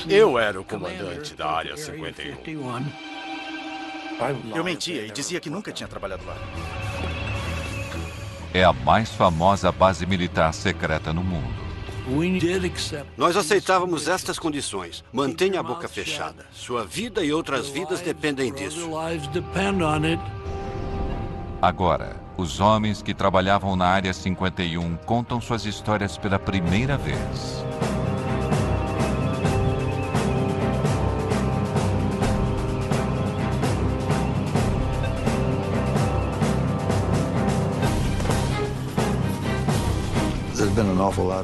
Eu era o comandante da Área 51. Eu mentia e dizia que nunca tinha trabalhado lá. É a mais famosa base militar secreta no mundo. Nós aceitávamos estas condições. Mantenha a boca fechada. Sua vida e outras vidas dependem disso. Agora, os homens que trabalhavam na Área 51 contam suas histórias pela primeira vez.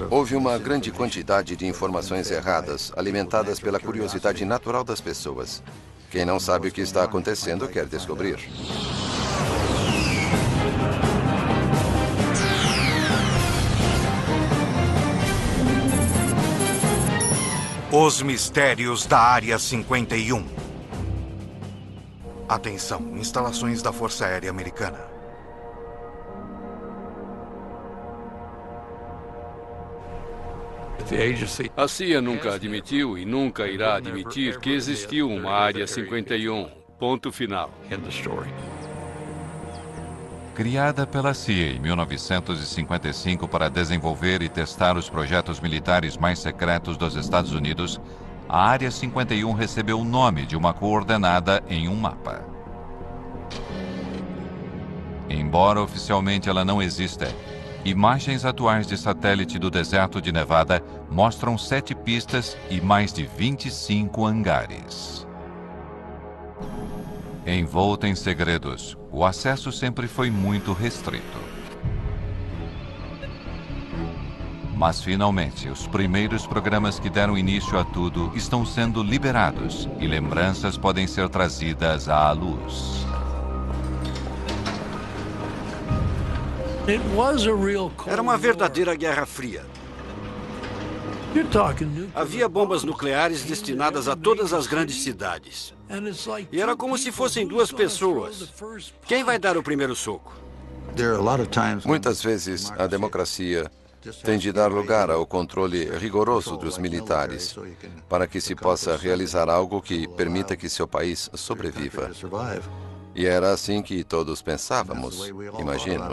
Houve uma grande quantidade de informações erradas, alimentadas pela curiosidade natural das pessoas. Quem não sabe o que está acontecendo quer descobrir. Os mistérios da Área 51. Atenção, instalações da Força Aérea Americana. A CIA nunca admitiu e nunca irá admitir que existiu uma Área 51. Ponto final. Criada pela CIA em 1955 para desenvolver e testar os projetos militares mais secretos dos Estados Unidos, a Área 51 recebeu o nome de uma coordenada em um mapa. Embora oficialmente ela não exista, imagens atuais de satélite do deserto de Nevada mostram 7 pistas e mais de 25 hangares. Envolta em segredos, o acesso sempre foi muito restrito. Mas, finalmente, os primeiros programas que deram início a tudo estão sendo liberados e lembranças podem ser trazidas à luz. Era uma verdadeira Guerra Fria. Havia bombas nucleares destinadas a todas as grandes cidades. E era como se fossem duas pessoas. Quem vai dar o primeiro soco? Muitas vezes, a democracia tem de dar lugar ao controle rigoroso dos militares para que se possa realizar algo que permita que seu país sobreviva. E era assim que todos pensávamos, imagino.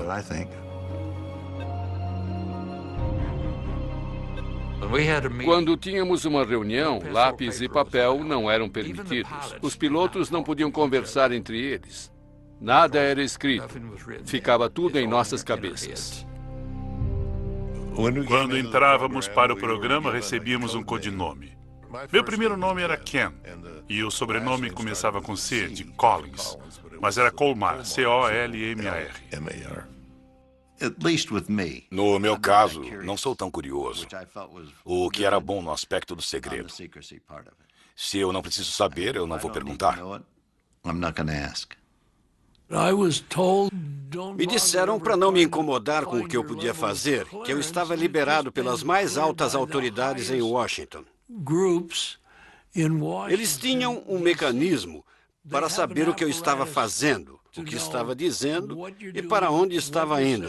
Quando tínhamos uma reunião, lápis e papel não eram permitidos. Os pilotos não podiam conversar entre eles. Nada era escrito. Ficava tudo em nossas cabeças. Quando entrávamos para o programa, recebíamos um codinome. Meu primeiro nome era Ken, e o sobrenome começava com C, de Collins. Mas era Colmar, C-O-L-M-A-R. No meu caso, não sou tão curioso. O que era bom no aspecto do segredo. Se eu não preciso saber, eu não vou perguntar. Me disseram para não me incomodar com o que eu podia fazer, que eu estava liberado pelas mais altas autoridades em Washington. Eles tinham um mecanismo para saber o que eu estava fazendo, o que estava dizendo e para onde estava indo.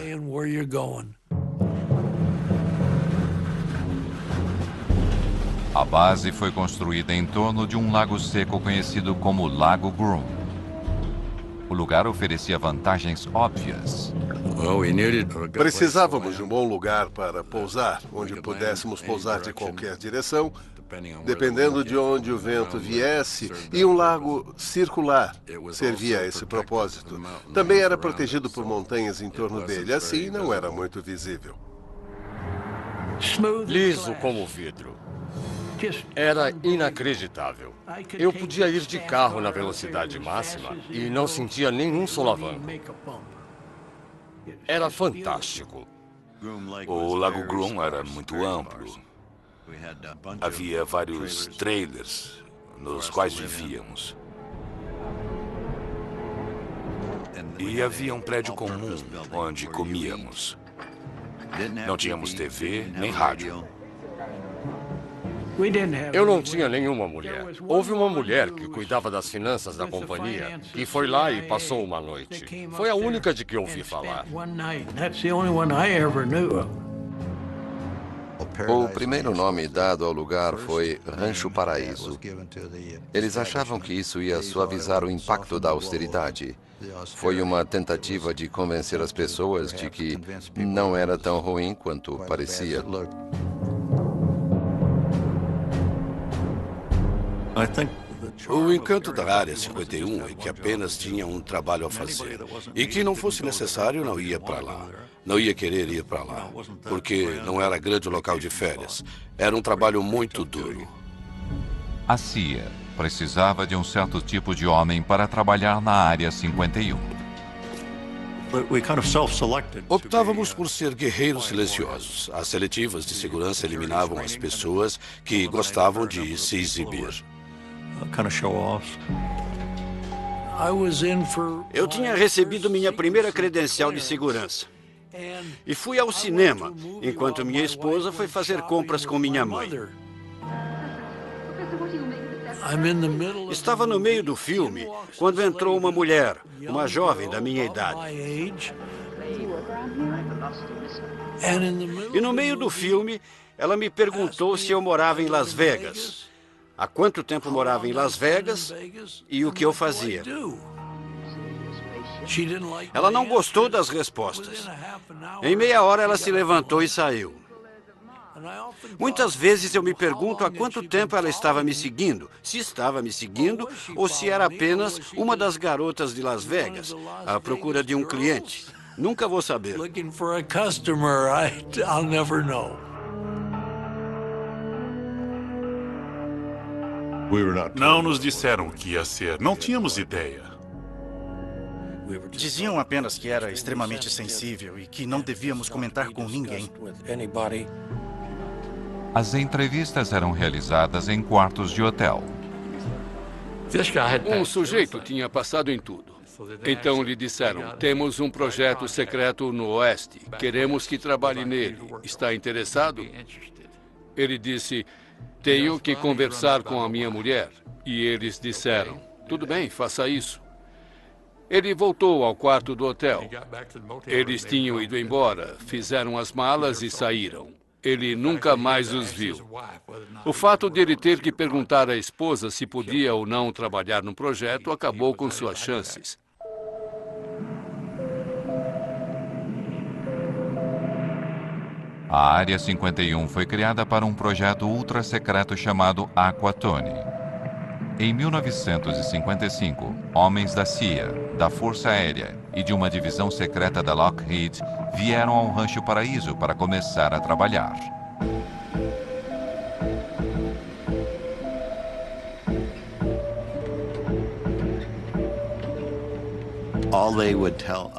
A base foi construída em torno de um lago seco conhecido como Lago Groom. O lugar oferecia vantagens óbvias. Precisávamos de um bom lugar para pousar, onde pudéssemos pousar de qualquer direção, dependendo de onde o vento viesse, e um lago circular servia a esse propósito. Também era protegido por montanhas em torno dele, assim não era muito visível. Liso como vidro. Era inacreditável. Eu podia ir de carro na velocidade máxima e não sentia nenhum solavanco. Era fantástico. O Lago Groom era muito amplo. Havia vários trailers nos quais vivíamos. E havia um prédio comum onde comíamos. Não tínhamos TV nem rádio. Eu não tinha nenhuma mulher. Houve uma mulher que cuidava das finanças da companhia e foi lá e passou uma noite. Foi a única de que ouvi falar. O primeiro nome dado ao lugar foi Rancho Paraíso. Eles achavam que isso ia suavizar o impacto da austeridade. Foi uma tentativa de convencer as pessoas de que não era tão ruim quanto parecia. O encanto da Área 51 é que apenas tinha um trabalho a fazer. E que não fosse necessário, não ia para lá. Não ia querer ir para lá. Porque não era grande local de férias. Era um trabalho muito duro. A CIA precisava de um certo tipo de homem para trabalhar na Área 51. Optávamos por ser guerreiros silenciosos. As seletivas de segurança eliminavam as pessoas que gostavam de se exibir. Eu tinha recebido minha primeira credencial de segurança. E fui ao cinema, enquanto minha esposa foi fazer compras com minha mãe. Estava no meio do filme quando entrou uma mulher, uma jovem da minha idade. E no meio do filme, ela me perguntou se eu morava em Las Vegas, há quanto tempo morava em Las Vegas e o que eu fazia. Ela não gostou das respostas. Em meia hora, ela se levantou e saiu. Muitas vezes eu me pergunto há quanto tempo ela estava me seguindo, se estava me seguindo ou se era apenas uma das garotas de Las Vegas, à procura de um cliente. Nunca vou saber. Não nos disseram o que ia ser, não tínhamos ideia. Diziam apenas que era extremamente sensível e que não devíamos comentar com ninguém. As entrevistas eram realizadas em quartos de hotel. Um sujeito tinha passado em tudo. Então lhe disseram, temos um projeto secreto no Oeste. Queremos que trabalhe nele. Está interessado? Ele disse, tenho que conversar com a minha mulher. E eles disseram, tudo bem, faça isso. Ele voltou ao quarto do hotel. Eles tinham ido embora, fizeram as malas e saíram. Ele nunca mais os viu. O fato de ele ter que perguntar à esposa se podia ou não trabalhar no projeto acabou com suas chances. A Área 51 foi criada para um projeto ultra-secreto chamado Aquatone. Em 1955, homens da CIA, da Força Aérea e de uma divisão secreta da Lockheed vieram ao Rancho Paraíso para começar a trabalhar.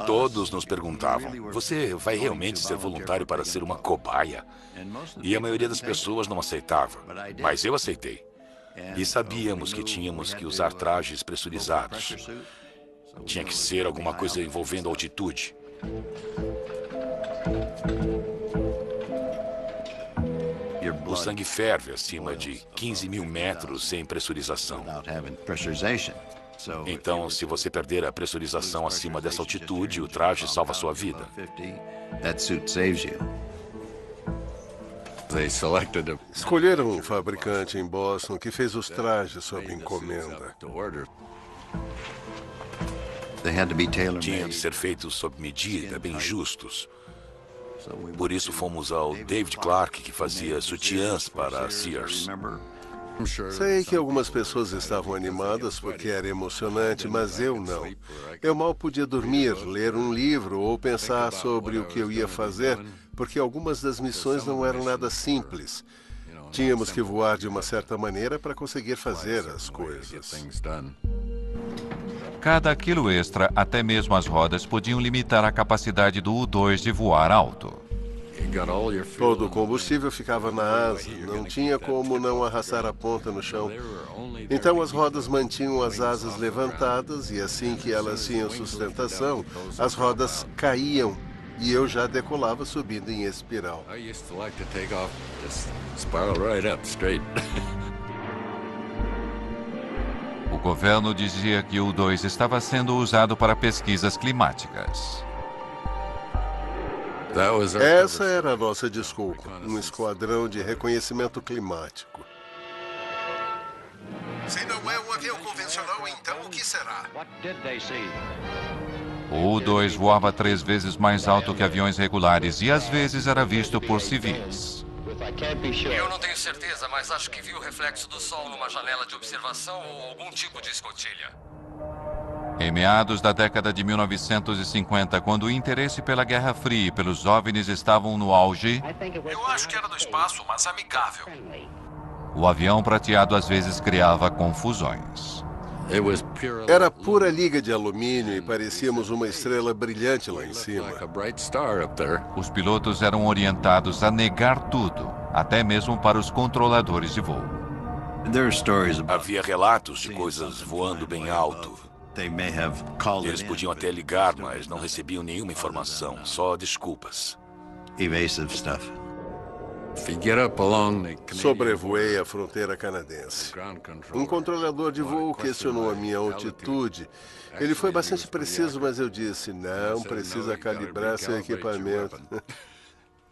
Todos nos perguntavam, você vai realmente ser voluntário para ser uma cobaia? E a maioria das pessoas não aceitava, mas eu aceitei. E sabíamos que tínhamos que usar trajes pressurizados. Tinha que ser alguma coisa envolvendo altitude. O sangue ferve acima de 15 mil metros sem pressurização. Então, se você perder a pressurização acima dessa altitude, o traje salva sua vida. Escolheram um fabricante em Boston que fez os trajes sob encomenda. Tinham de ser feitos sob medida, bem justos. Por isso fomos ao David Clark, que fazia sutiãs para a Sears. Sei que algumas pessoas estavam animadas porque era emocionante, mas eu não. Eu mal podia dormir, ler um livro ou pensar sobre o que eu ia fazer, porque algumas das missões não eram nada simples. Tínhamos que voar de uma certa maneira para conseguir fazer as coisas. Cada quilo extra, até mesmo as rodas, podiam limitar a capacidade do U-2 de voar alto. Todo o combustível ficava na asa, não tinha como não arrastar a ponta no chão. Então as rodas mantinham as asas levantadas e assim que elas tinham sustentação, as rodas caíam e eu já decolava subindo em espiral. O governo dizia que o U-2 estava sendo usado para pesquisas climáticas. Essa era a nossa desculpa, um esquadrão de reconhecimento climático. Se não é um avião convencional, então o que será? O U-2 voava 3 vezes mais alto que aviões regulares e às vezes era visto por civis. Eu não tenho certeza, mas acho que vi o reflexo do sol numa janela de observação ou algum tipo de escotilha. Em meados da década de 1950, quando o interesse pela Guerra Fria e pelos OVNIs estavam no auge, Eu acho que era do espaço, mas amigável. o avião prateado às vezes criava confusões. Era pura liga de alumínio e parecíamos uma estrela brilhante lá em cima. Os pilotos eram orientados a negar tudo, até mesmo para os controladores de voo. Havia relatos de coisas voando bem alto. Eles podiam até ligar, mas não recebiam nenhuma informação, só desculpas. Sobrevoei a fronteira canadense. Um controlador de voo questionou a minha altitude. Ele foi bastante preciso, mas eu disse, não precisa calibrar seu equipamento.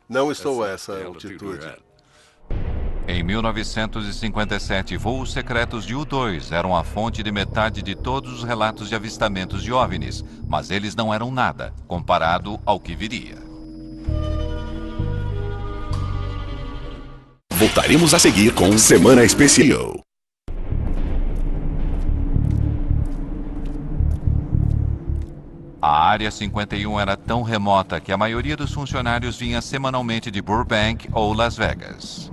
Não estou a essa altitude. Em 1957, voos secretos de U-2 eram a fonte de metade de todos os relatos de avistamentos de OVNIs, mas eles não eram nada, comparado ao que viria. Voltaremos a seguir com Semana Especial. A Área 51 era tão remota que a maioria dos funcionários vinha semanalmente de Burbank ou Las Vegas.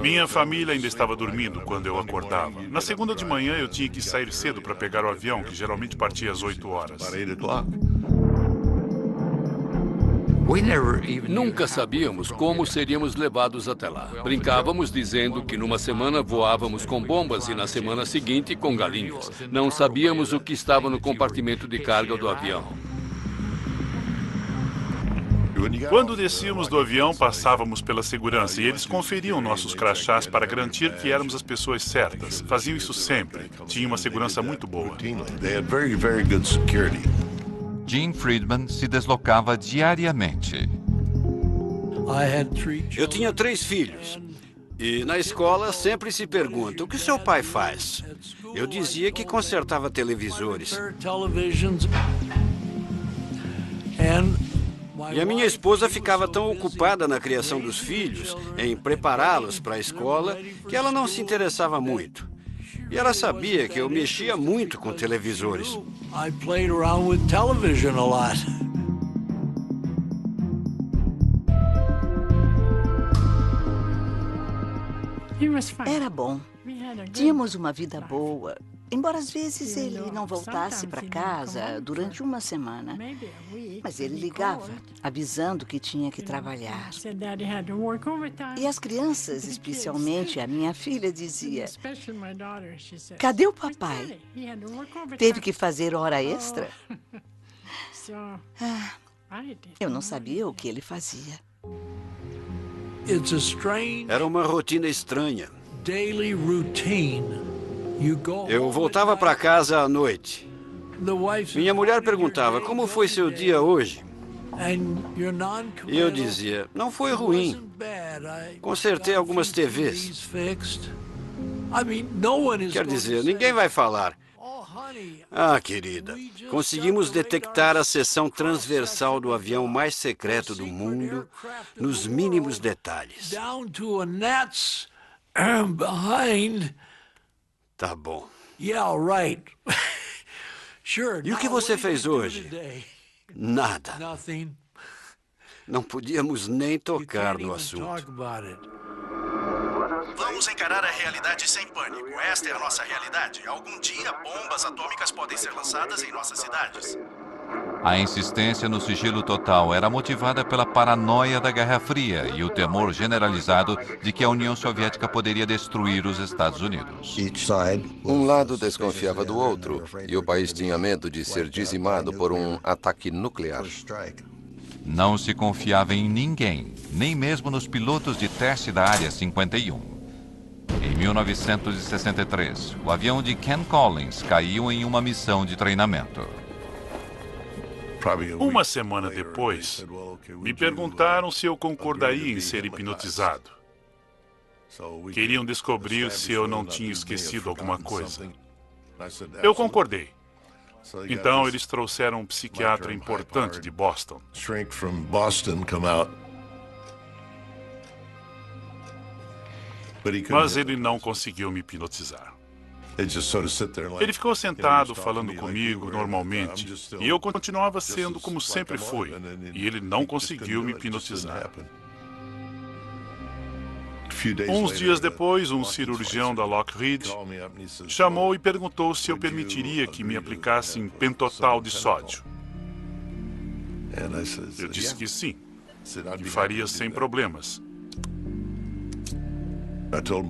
Minha família ainda estava dormindo quando eu acordava. Na segunda de manhã eu tinha que sair cedo para pegar o avião, que geralmente partia às 8 horas. Nunca sabíamos como seríamos levados até lá. Brincávamos dizendo que numa semana voávamos com bombas e na semana seguinte com galinhas. Não sabíamos o que estava no compartimento de carga do avião. Quando descíamos do avião, passávamos pela segurança e eles conferiam nossos crachás para garantir que éramos as pessoas certas. Faziam isso sempre. Tinha uma segurança muito boa. Gene Friedman se deslocava diariamente. Eu tinha 3 filhos. E na escola sempre se pergunta, o que seu pai faz? Eu dizia que consertava televisores. E a minha esposa ficava tão ocupada na criação dos filhos, em prepará-los para a escola, que ela não se interessava muito. E ela sabia que eu mexia muito com televisores. Era bom. Tínhamos uma vida boa. Embora às vezes ele não voltasse para casa durante uma semana. Mas ele ligava, avisando que tinha que trabalhar. E as crianças, especialmente a minha filha, dizia, cadê o papai? Teve que fazer hora extra? Eu não sabia o que ele fazia. Era uma rotina estranha. Eu voltava para casa à noite. Minha mulher perguntava, como foi seu dia hoje? E eu dizia, não foi ruim. Consertei algumas TVs. Quer dizer, ninguém vai falar. Ah, querida, conseguimos detectar a seção transversal do avião mais secreto do mundo nos mínimos detalhes. Tá bom. E o que você fez hoje? Nada. Não podíamos nem tocar no assunto. Vamos encarar a realidade sem pânico. Esta é a nossa realidade. Algum dia, bombas atômicas podem ser lançadas em nossas cidades. A insistência no sigilo total era motivada pela paranoia da Guerra Fria e o temor generalizado de que a União Soviética poderia destruir os Estados Unidos. Um lado desconfiava do outro e o país tinha medo de ser dizimado por um ataque nuclear. Não se confiava em ninguém, nem mesmo nos pilotos de teste da Área 51. Em 1963, o avião de Ken Collins caiu em uma missão de treinamento. Uma semana depois, me perguntaram se eu concordaria em ser hipnotizado. Queriam descobrir se eu não tinha esquecido alguma coisa. Eu concordei. Então, eles trouxeram um psiquiatra importante de Boston. Mas ele não conseguiu me hipnotizar. Ele ficou sentado falando comigo normalmente e eu continuava sendo como sempre fui. E ele não conseguiu me hipnotizar. Uns dias depois, um cirurgião da Lockheed chamou e perguntou se eu permitiria que me aplicassem pentotal de sódio. Eu disse que sim, que faria sem problemas.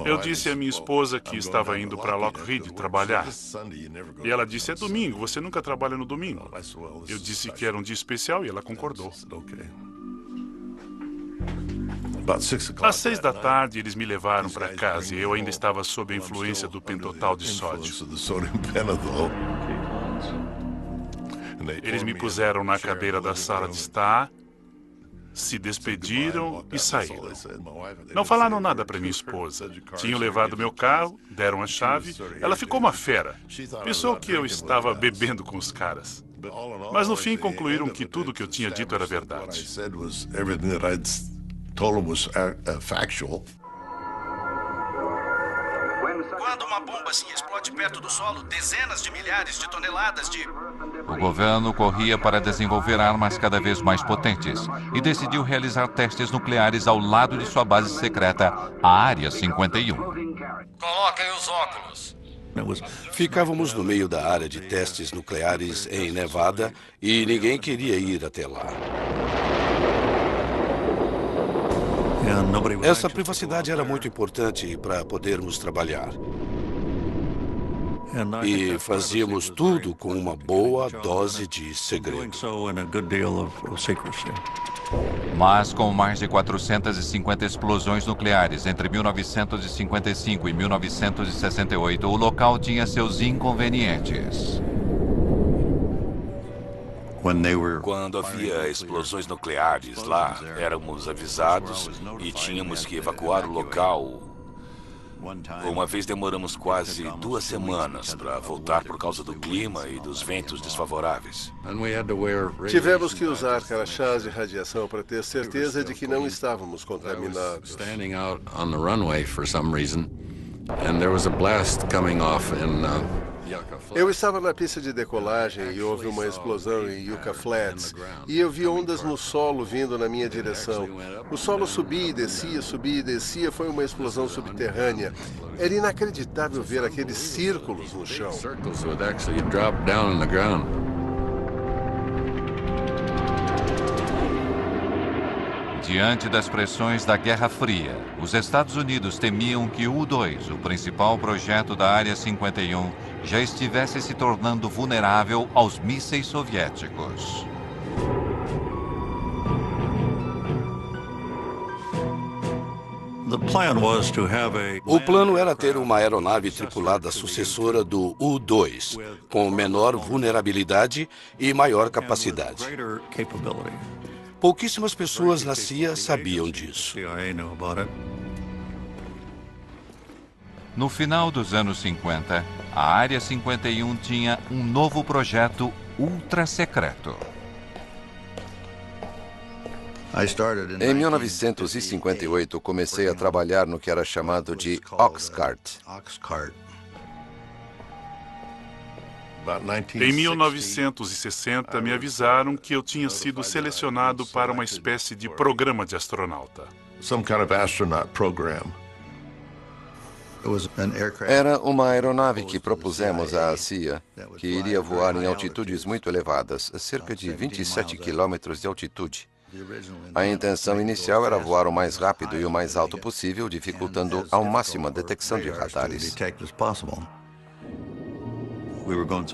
Eu disse à minha esposa que estava indo para Lockheed trabalhar. E ela disse, é domingo, você nunca trabalha no domingo. Eu disse que era um dia especial e ela concordou. Às 6 da tarde, eles me levaram para casa e eu ainda estava sob a influência do pentotal de sódio. Eles me puseram na cadeira da sala de estar, se despediram e saíram. Não falaram nada para minha esposa. Tinham levado meu carro, deram a chave. Ela ficou uma fera. Pensou que eu estava bebendo com os caras. Mas no fim concluíram que tudo que eu tinha dito era verdade. Quando uma bomba assim explode perto do solo, dezenas de milhares de toneladas de... O governo corria para desenvolver armas cada vez mais potentes e decidiu realizar testes nucleares ao lado de sua base secreta, a Área 51. Coloquem os óculos. Ficávamos no meio da área de testes nucleares em Nevada e ninguém queria ir até lá. Essa privacidade era muito importante para podermos trabalhar. E fazíamos tudo com uma boa dose de segredo. Mas com mais de 450 explosões nucleares entre 1955 e 1968, o local tinha seus inconvenientes. Quando havia explosões nucleares lá, éramos avisados e tínhamos que evacuar o local. Uma vez demoramos quase 2 semanas para voltar por causa do clima e dos ventos desfavoráveis. Tivemos que usar crachás de radiação para ter certeza de que não estávamos contaminados. Eu estava na pista de decolagem e houve uma explosão em Yucca Flats e eu vi ondas no solo vindo na minha direção. O solo subia e descia, foi uma explosão subterrânea. Era inacreditável ver aqueles círculos no chão. Diante das pressões da Guerra Fria, os Estados Unidos temiam que o U-2, o principal projeto da Área 51, já estivesse se tornando vulnerável aos mísseis soviéticos. O plano era ter uma aeronave tripulada sucessora do U-2, com menor vulnerabilidade e maior capacidade. Pouquíssimas pessoas na CIA sabiam disso. No final dos anos 50, a Área 51 tinha um novo projeto ultra secreto. Em 1958, comecei a trabalhar no que era chamado de Oxcart. Em 1960, me avisaram que eu tinha sido selecionado para uma espécie de programa de astronauta. Era uma aeronave que propusemos à CIA, que iria voar em altitudes muito elevadas, cerca de 27 quilômetros de altitude. A intenção inicial era voar o mais rápido e o mais alto possível, dificultando ao máximo a detecção de radares.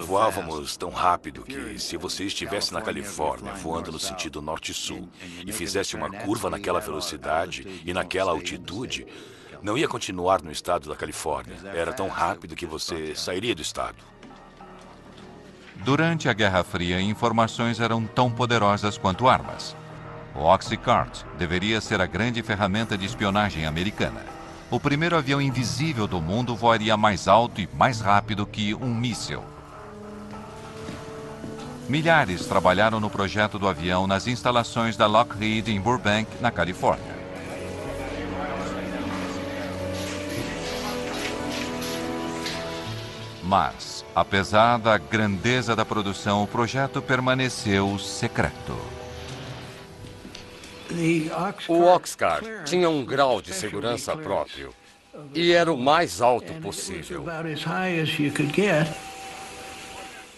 Voávamos tão rápido que, se você estivesse na Califórnia, voando no sentido norte-sul, e fizesse uma curva naquela velocidade e naquela altitude, Não ia continuar no estado da Califórnia. Era tão rápido que você sairia do estado. Durante a Guerra Fria, informações eram tão poderosas quanto armas. O Oxycart deveria ser a grande ferramenta de espionagem americana. O primeiro avião invisível do mundo voaria mais alto e mais rápido que um míssil. Milhares trabalharam no projeto do avião nas instalações da Lockheed em Burbank, na Califórnia. Mas, apesar da grandeza da produção, o projeto permaneceu secreto. O Oxcart tinha um grau de segurança próprio e era o mais alto possível.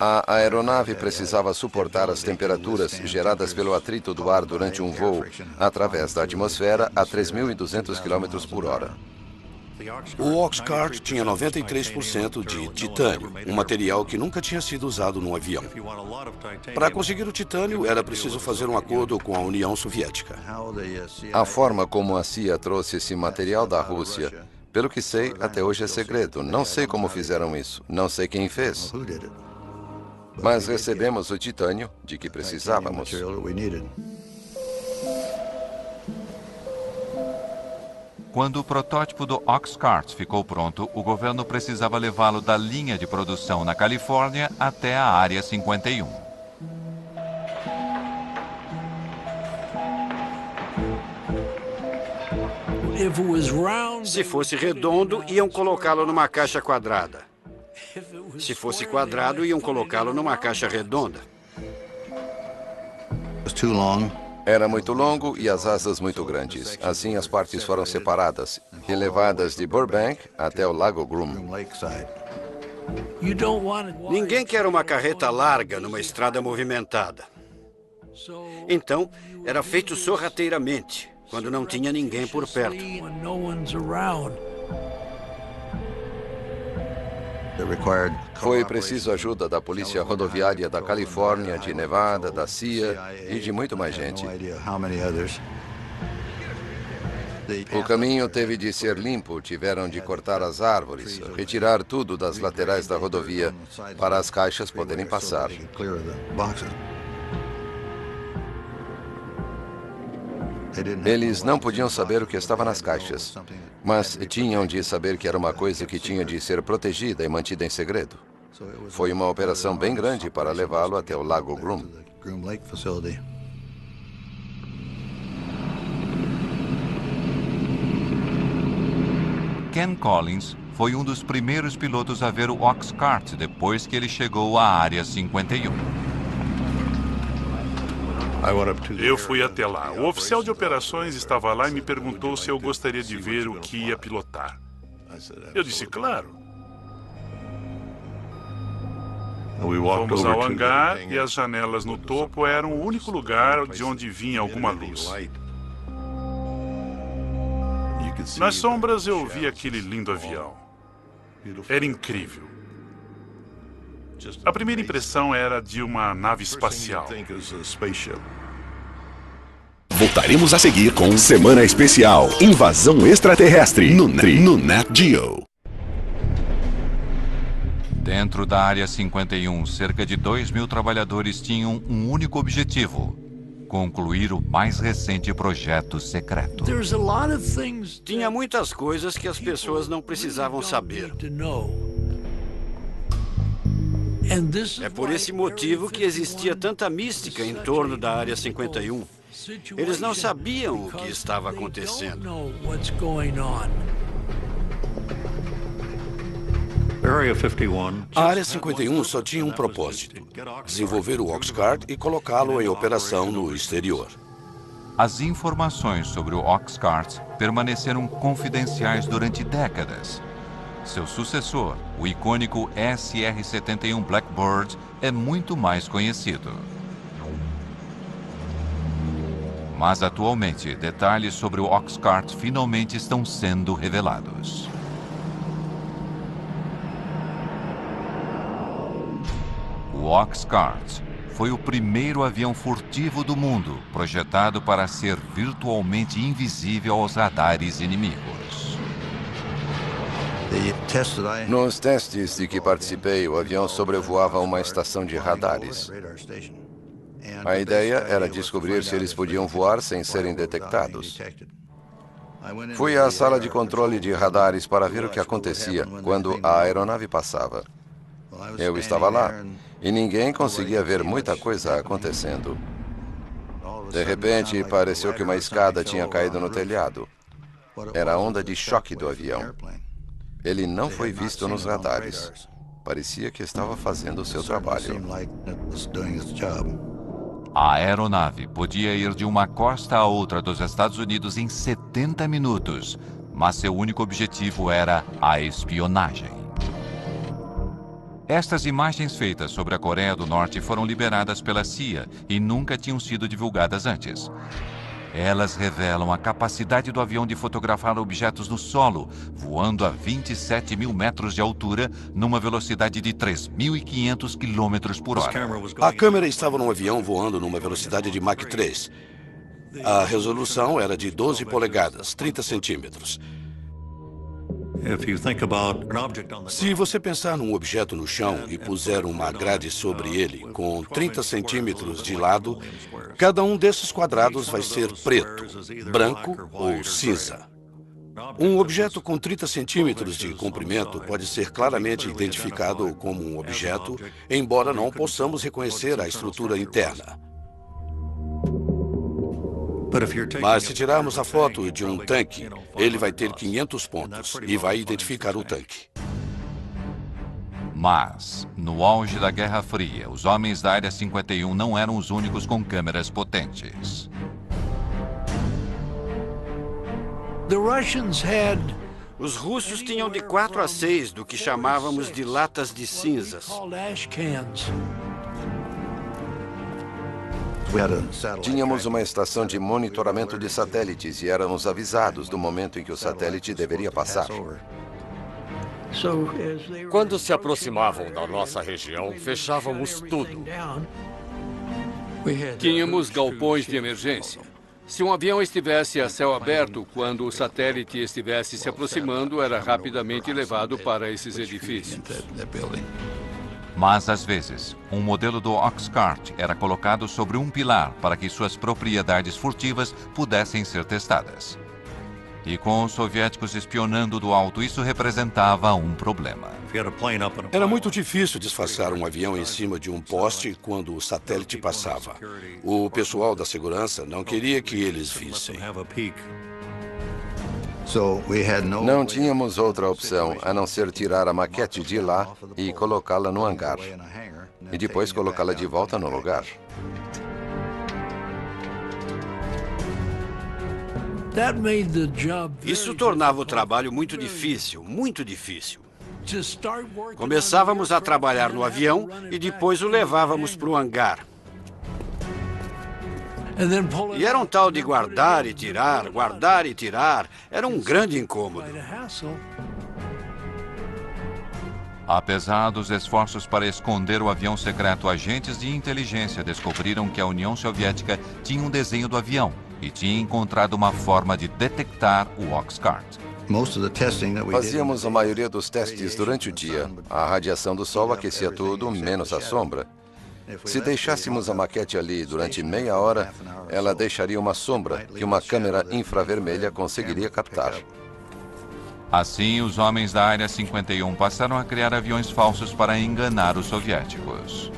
A aeronave precisava suportar as temperaturas geradas pelo atrito do ar durante um voo através da atmosfera a 3.200 km por hora. O Oxcart tinha 93% de titânio, um material que nunca tinha sido usado num avião. Para conseguir o titânio, era preciso fazer um acordo com a União Soviética. A forma como a CIA trouxe esse material da Rússia, pelo que sei, até hoje é segredo. Não sei como fizeram isso, não sei quem fez. Mas recebemos o titânio de que precisávamos. Quando o protótipo do Oxcart ficou pronto, o governo precisava levá-lo da linha de produção na Califórnia até a Área 51. Se fosse redondo, iam colocá-lo numa caixa quadrada. Se fosse quadrado, iam colocá-lo numa caixa redonda. Era muito longo e as asas muito grandes. Assim, as partes foram separadas e levadas de Burbank até o Lago Groom. Ninguém quer uma carreta larga numa estrada movimentada. Então, era feito sorrateiramente, quando não tinha ninguém por perto. Foi preciso ajuda da Polícia Rodoviária da Califórnia, de Nevada, da CIA e de muito mais gente. O caminho teve de ser limpo, tiveram de cortar as árvores, retirar tudo das laterais da rodovia para as caixas poderem passar. Eles não podiam saber o que estava nas caixas, mas tinham de saber que era uma coisa que tinha de ser protegida e mantida em segredo. Foi uma operação bem grande para levá-lo até o Lago Groom. Ken Collins foi um dos primeiros pilotos a ver o Oxcart depois que ele chegou à Área 51. Eu fui até lá. O oficial de operações estava lá e me perguntou se eu gostaria de ver o que ia pilotar. Eu disse, claro. Fomos ao hangar e as janelas no topo eram o único lugar de onde vinha alguma luz. Nas sombras eu vi aquele lindo avião. Era incrível. A primeira impressão era de uma nave espacial. Voltaremos a seguir com Semana Especial Invasão Extraterrestre no Nat Geo. Dentro da Área 51, cerca de 2.000 trabalhadores tinham um único objetivo: concluir o mais recente projeto secreto. Tinha muitas coisas que as pessoas não precisavam saber. É por esse motivo que existia tanta mística em torno da Área 51. Eles não sabiam o que estava acontecendo. A Área 51 só tinha um propósito: desenvolver o Oxcart e colocá-lo em operação no exterior. As informações sobre o Oxcart permaneceram confidenciais durante décadas. Seu sucessor, o icônico SR-71 Blackbird, é muito mais conhecido. Mas atualmente, detalhes sobre o Oxcart finalmente estão sendo revelados. O Oxcart foi o primeiro avião furtivo do mundo, projetado para ser virtualmente invisível aos radares inimigos. Nos testes de que participei, o avião sobrevoava uma estação de radares. A ideia era descobrir se eles podiam voar sem serem detectados. Fui à sala de controle de radares para ver o que acontecia quando a aeronave passava. Eu estava lá e ninguém conseguia ver muita coisa acontecendo. De repente, pareceu que uma escada tinha caído no telhado. Era a onda de choque do avião. Ele não foi visto nos radares. Parecia que estava fazendo o seu trabalho. A aeronave podia ir de uma costa a outra dos Estados Unidos em 70 minutos, mas seu único objetivo era a espionagem. Estas imagens feitas sobre a Coreia do Norte foram liberadas pela CIA e nunca tinham sido divulgadas antes. Elas revelam a capacidade do avião de fotografar objetos no solo, voando a 27 mil metros de altura, numa velocidade de 3.500 km por hora. A câmera estava num avião voando numa velocidade de Mach 3. A resolução era de 12 polegadas, 30 centímetros. Se você pensar num objeto no chão e puser uma grade sobre ele com 30 centímetros de lado, cada um desses quadrados vai ser preto, branco ou cinza. Um objeto com 30 centímetros de comprimento pode ser claramente identificado como um objeto, embora não possamos reconhecer a estrutura interna. Mas se tirarmos a foto de um tanque, ele vai ter 500 pontos e vai identificar o tanque. Mas, no auge da Guerra Fria, os homens da Área 51 não eram os únicos com câmeras potentes. Os russos tinham de 4 a 6 do que chamávamos de latas de cinzas. Tínhamos uma estação de monitoramento de satélites e éramos avisados do momento em que o satélite deveria passar. Quando se aproximavam da nossa região, fechávamos tudo. Tínhamos galpões de emergência. Se um avião estivesse a céu aberto quando o satélite estivesse se aproximando, era rapidamente levado para esses edifícios. Mas, às vezes, um modelo do Oxcart era colocado sobre um pilar para que suas propriedades furtivas pudessem ser testadas. E com os soviéticos espionando do alto, isso representava um problema. Era muito difícil disfarçar um avião em cima de um poste quando o satélite passava. O pessoal da segurança não queria que eles vissem. Não tínhamos outra opção a não ser tirar a maquete de lá e colocá-la no hangar. E depois colocá-la de volta no lugar. Isso tornava o trabalho muito difícil, muito difícil. Começávamos a trabalhar no avião e depois o levávamos para o hangar. E era um tal de guardar e tirar, guardar e tirar. Era um grande incômodo. Apesar dos esforços para esconder o avião secreto, agentes de inteligência descobriram que a União Soviética tinha um desenho do avião e tinha encontrado uma forma de detectar o Oxcart. Fazíamos a maioria dos testes durante o dia. A radiação do sol aquecia tudo, menos a sombra. Se deixássemos a maquete ali durante meia hora, ela deixaria uma sombra que uma câmera infravermelha conseguiria captar. Assim, os homens da Área 51 passaram a criar aviões falsos para enganar os soviéticos.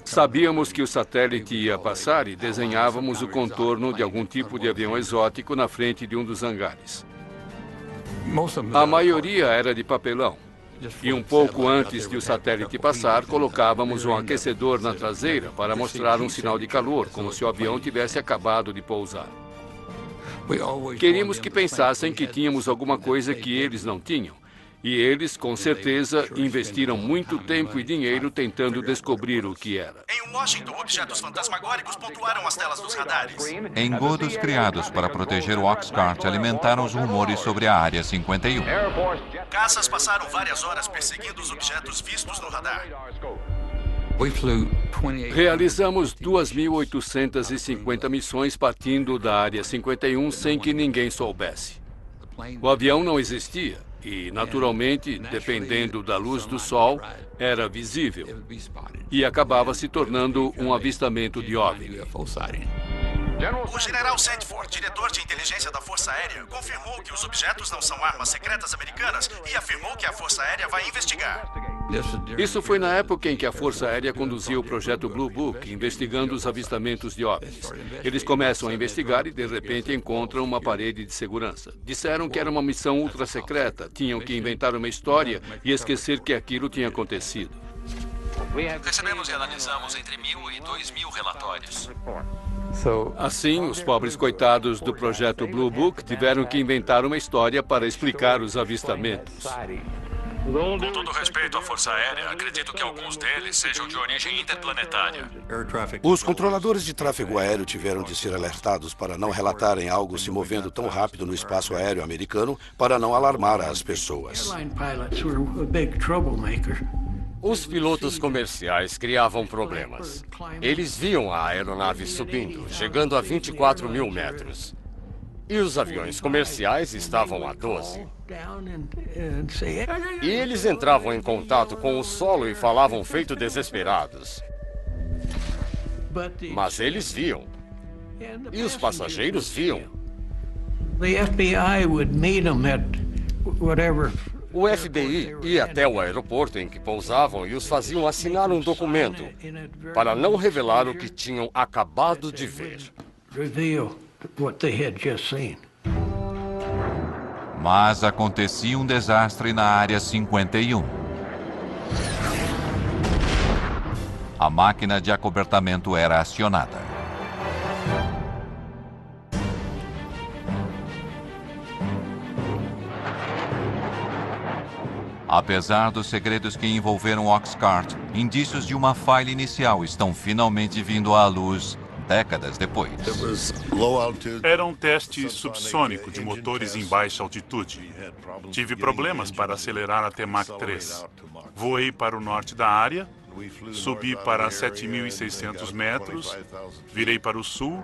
Sabíamos que o satélite ia passar e desenhávamos o contorno de algum tipo de avião exótico na frente de um dos hangares. A maioria era de papelão. E um pouco antes de o satélite passar, colocávamos um aquecedor na traseira para mostrar um sinal de calor, como se o avião tivesse acabado de pousar. Queríamos que pensassem que tínhamos alguma coisa que eles não tinham. E eles, com certeza, investiram muito tempo e dinheiro tentando descobrir o que era. Em Washington, objetos fantasmagóricos pontuaram as telas dos radares. Engodos criados para proteger o Oxcart alimentaram os rumores sobre a Área 51. Caças passaram várias horas perseguindo os objetos vistos no radar. Realizamos 2.850 missões partindo da Área 51 sem que ninguém soubesse. O avião não existia e, naturalmente, dependendo da luz do sol, era visível e acabava se tornando um avistamento de OVNI. O general Sandford, diretor de inteligência da Força Aérea, confirmou que os objetos não são armas secretas americanas e afirmou que a Força Aérea vai investigar. Isso foi na época em que a Força Aérea conduzia o projeto Blue Book, investigando os avistamentos de OVNIs. Eles começam a investigar e, de repente, encontram uma parede de segurança. Disseram que era uma missão ultra secreta, tinham que inventar uma história e esquecer que aquilo tinha acontecido. Recebemos e analisamos entre 1.000 e 2.000 relatórios. Assim, os pobres coitados do projeto Blue Book tiveram que inventar uma história para explicar os avistamentos. Com todo respeito à Força Aérea, acredito que alguns deles sejam de origem interplanetária. Os controladores de tráfego aéreo tiveram de ser alertados para não relatarem algo se movendo tão rápido no espaço aéreo americano para não alarmar as pessoas. Os pilotos comerciais criavam problemas. Eles viam a aeronave subindo, chegando a 24.000 metros. E os aviões comerciais estavam a 12. E eles entravam em contato com o solo e falavam feito desesperados. Mas eles viam. E os passageiros viam. O FBI ia até o aeroporto em que pousavam e os faziam assinar um documento para não revelar o que tinham acabado de ver. Mas acontecia um desastre na Área 51. A máquina de acobertamento era acionada. Apesar dos segredos que envolveram Oxcart, indícios de uma falha inicial estão finalmente vindo à luz décadas depois. Era um teste subsônico de motores em baixa altitude. Tive problemas para acelerar até Mach 3. Voei para o norte da área, subi para 7.600 metros, virei para o sul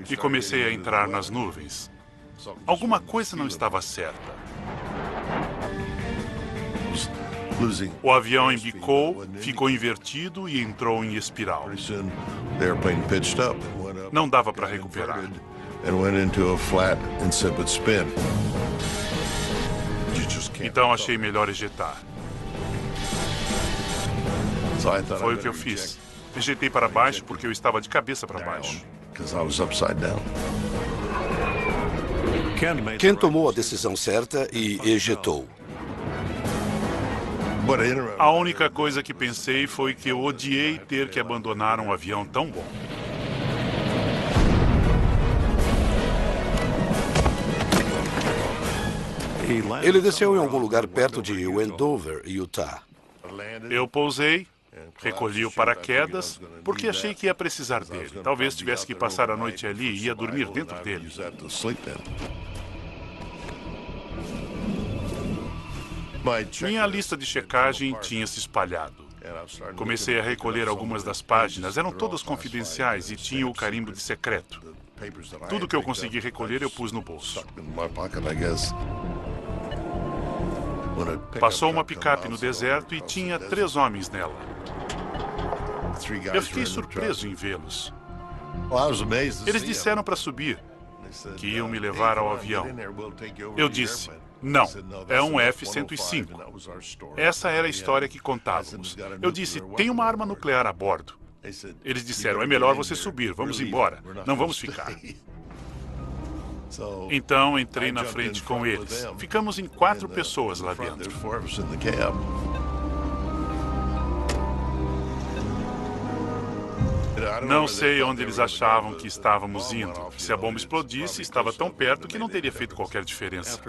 e comecei a entrar nas nuvens. Alguma coisa não estava certa. O avião embicou, ficou invertido e entrou em espiral. Não dava para recuperar. Então achei melhor ejetar. Foi o que eu fiz. Ejetei para baixo porque eu estava de cabeça para baixo. Ken tomou a decisão certa e ejetou. A única coisa que pensei foi que eu odiei ter que abandonar um avião tão bom. Ele desceu em algum lugar perto de Wendover, Utah. Eu pousei, recolhi o paraquedas, porque achei que ia precisar dele. Talvez tivesse que passar a noite ali e ia dormir dentro dele. Minha lista de checagem tinha se espalhado. Comecei a recolher algumas das páginas, eram todas confidenciais e tinham o carimbo de secreto. Tudo que eu consegui recolher eu pus no bolso. Passou uma picape no deserto e tinha 3 homens nela. Eu fiquei surpreso em vê-los. Eles disseram para subir, que iam me levar ao avião. Eu disse, não, é um F-105. Essa era a história que contávamos. Eu disse, tem uma arma nuclear a bordo. Eles disseram, é melhor você subir, vamos embora, não vamos ficar. Então entrei na frente com eles. Ficamos em 4 pessoas lá dentro. Não sei onde eles achavam que estávamos indo. Se a bomba explodisse, estava tão perto que não teria feito qualquer diferença.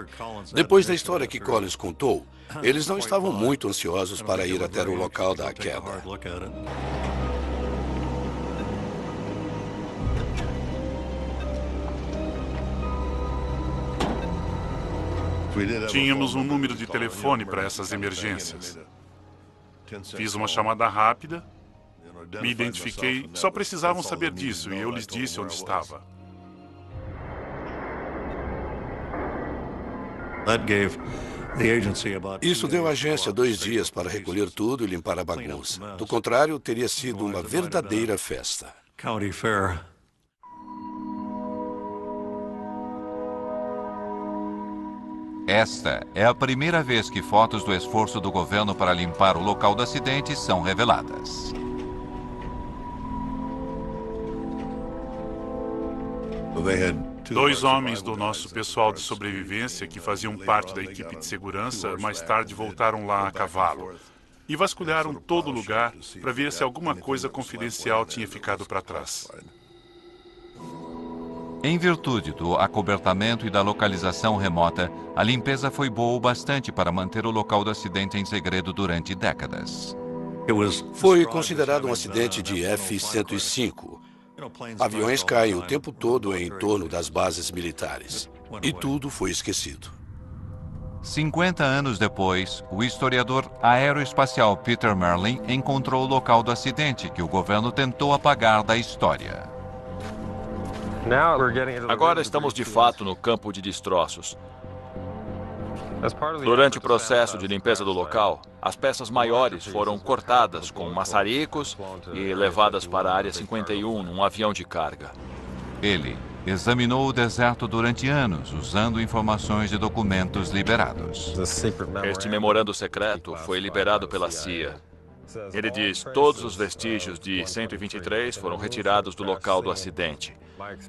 Depois da história que Collins contou, eles não estavam muito ansiosos para ir até o local da queda. Tínhamos um número de telefone para essas emergências. Fiz uma chamada rápida. Me identifiquei, só precisavam saber disso e eu lhes disse onde estava. Isso deu à agência 2 dias para recolher tudo e limpar a bagunça. Do contrário, teria sido uma verdadeira festa. Esta é a primeira vez que fotos do esforço do governo para limpar o local do acidente são reveladas. Dois homens do nosso pessoal de sobrevivência, que faziam parte da equipe de segurança, mais tarde voltaram lá a cavalo e vasculharam todo o lugar para ver se alguma coisa confidencial tinha ficado para trás. Em virtude do acobertamento e da localização remota, a limpeza foi boa o bastante para manter o local do acidente em segredo durante décadas. Foi considerado um acidente de F-105. Aviões caem o tempo todo em torno das bases militares. E tudo foi esquecido. 50 anos depois, o historiador aeroespacial Peter Merlin encontrou o local do acidente que o governo tentou apagar da história. Agora estamos de fato no campo de destroços. Durante o processo de limpeza do local, as peças maiores foram cortadas com maçaricos e levadas para a Área 51 num avião de carga. Ele examinou o deserto durante anos, usando informações de documentos liberados. Este memorando secreto foi liberado pela CIA. Ele diz: todos os vestígios de 123 foram retirados do local do acidente.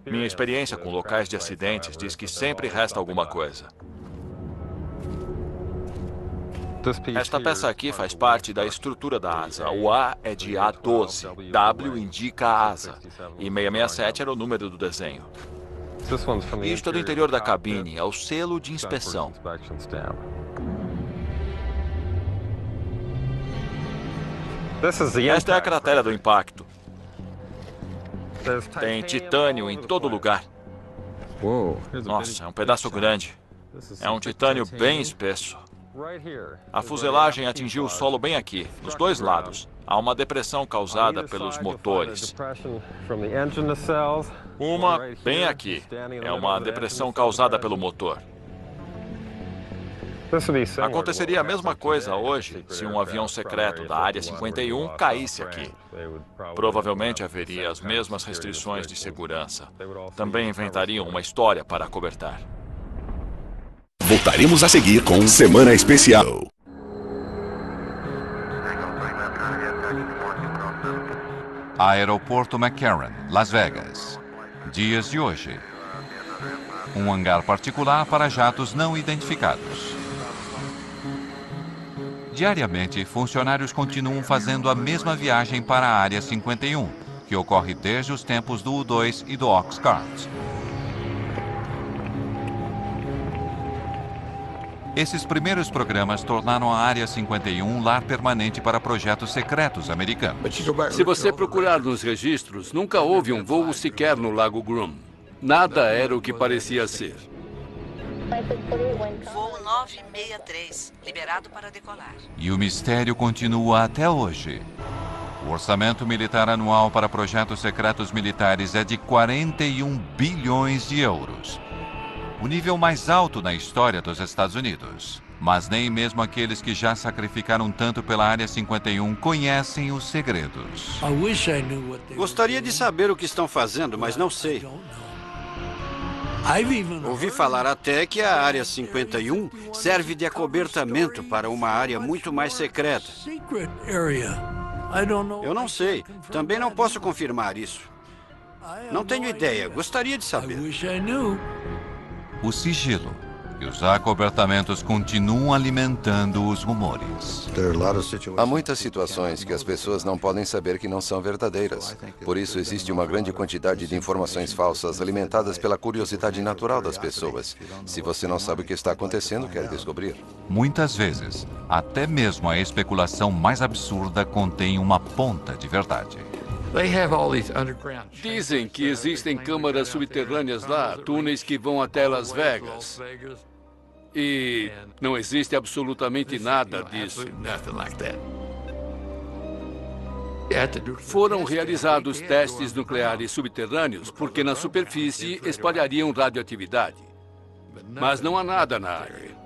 Minha experiência com locais de acidentes diz que sempre resta alguma coisa. Esta peça aqui faz parte da estrutura da asa. O A é de A12, W indica a asa, e 667 era o número do desenho. Isto é do interior da cabine, é o selo de inspeção. Esta é a cratera do impacto. Tem titânio em todo lugar. Nossa, é um pedaço grande. É um titânio bem espesso. A fuselagem atingiu o solo bem aqui, nos dois lados. Há uma depressão causada pelos motores. Uma bem aqui. É uma depressão causada pelo motor. Aconteceria a mesma coisa hoje se um avião secreto da Área 51 caísse aqui. Provavelmente haveria as mesmas restrições de segurança. Também inventariam uma história para acobertar. Voltaremos a seguir com Semana Especial. Aeroporto McCarran, Las Vegas. Dias de hoje. Um hangar particular para jatos não identificados. Diariamente, funcionários continuam fazendo a mesma viagem para a Área 51, que ocorre desde os tempos do U-2 e do Oxcart. Esses primeiros programas tornaram a Área 51 um lar permanente para projetos secretos americanos. Se você procurar nos registros, nunca houve um voo sequer no Lago Groom. Nada era o que parecia ser. Voo 963, liberado para decolar. E o mistério continua até hoje. O orçamento militar anual para projetos secretos militares é de 41 bilhões de euros. O nível mais alto na história dos Estados Unidos. Mas nem mesmo aqueles que já sacrificaram tanto pela Área 51 conhecem os segredos. Gostaria de saber o que estão fazendo, mas não sei. Ouvi falar até que a Área 51 serve de acobertamento para uma área muito mais secreta. Eu não sei. Também não posso confirmar isso. Não tenho ideia. Gostaria de saber. O sigilo e os acobertamentos continuam alimentando os rumores. Há muitas situações que as pessoas não podem saber que não são verdadeiras. Por isso existe uma grande quantidade de informações falsas alimentadas pela curiosidade natural das pessoas. Se você não sabe o que está acontecendo, quer descobrir. Muitas vezes, até mesmo a especulação mais absurda contém uma ponta de verdade. Dizem que existem câmaras subterrâneas lá, túneis que vão até Las Vegas. E não existe absolutamente nada disso. Foram realizados testes nucleares subterrâneos porque na superfície espalhariam radioatividade. Mas não há nada na área.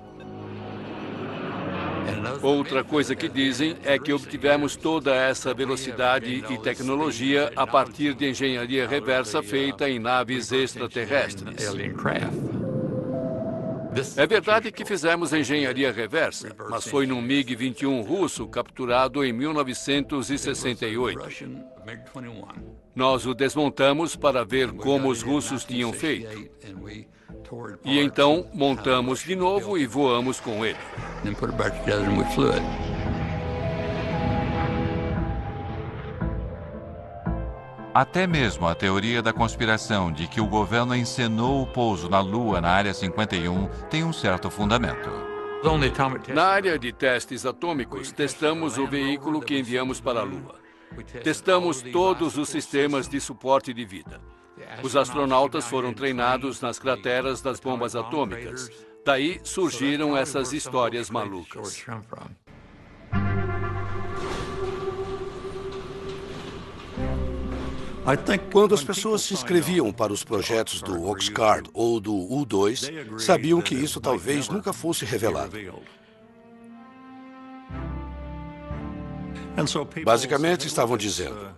Outra coisa que dizem é que obtivemos toda essa velocidade e tecnologia a partir de engenharia reversa feita em naves extraterrestres. É verdade que fizemos engenharia reversa, mas foi num MiG-21 russo capturado em 1968. Nós o desmontamos para ver como os russos tinham feito. E então montamos de novo e voamos com ele. Até mesmo a teoria da conspiração de que o governo encenou o pouso na Lua na Área 51 tem um certo fundamento. Na área de testes atômicos, testamos o veículo que enviamos para a Lua. Testamos todos os sistemas de suporte de vida. Os astronautas foram treinados nas crateras das bombas atômicas. Daí surgiram essas histórias malucas. Quando as pessoas se inscreviam para os projetos do Oxcart ou do U-2, sabiam que isso talvez nunca fosse revelado. Basicamente, estavam dizendo: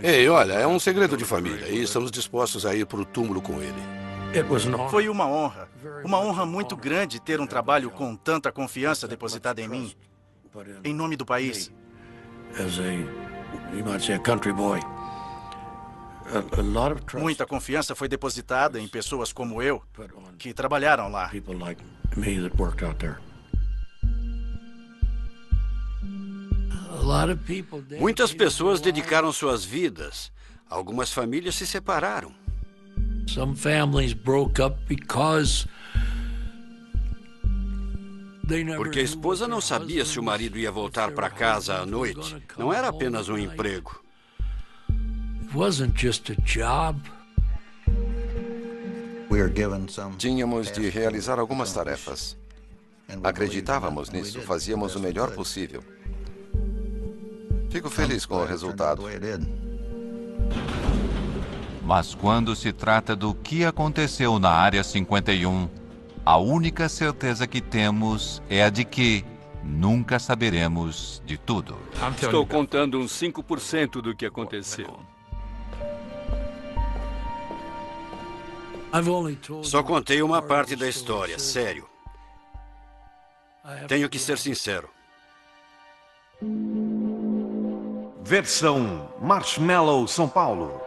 ei, olha, é um segredo de família e estamos dispostos a ir para o túmulo com ele. Foi uma honra muito grande ter um trabalho com tanta confiança depositada em mim, em nome do país. Muita confiança foi depositada em pessoas como eu, que trabalharam lá. Muitas pessoas dedicaram suas vidas. Algumas famílias se separaram. Porque a esposa não sabia se o marido ia voltar para casa à noite. Não era apenas um emprego. Tínhamos de realizar algumas tarefas. Acreditávamos nisso, fazíamos o melhor possível. Fico feliz com o resultado. Mas quando se trata do que aconteceu na Área 51, a única certeza que temos é a de que nunca saberemos de tudo. Estou contando uns 5% do que aconteceu. Só contei uma parte da história, sério. Tenho que ser sincero. Versão Marshmallow São Paulo.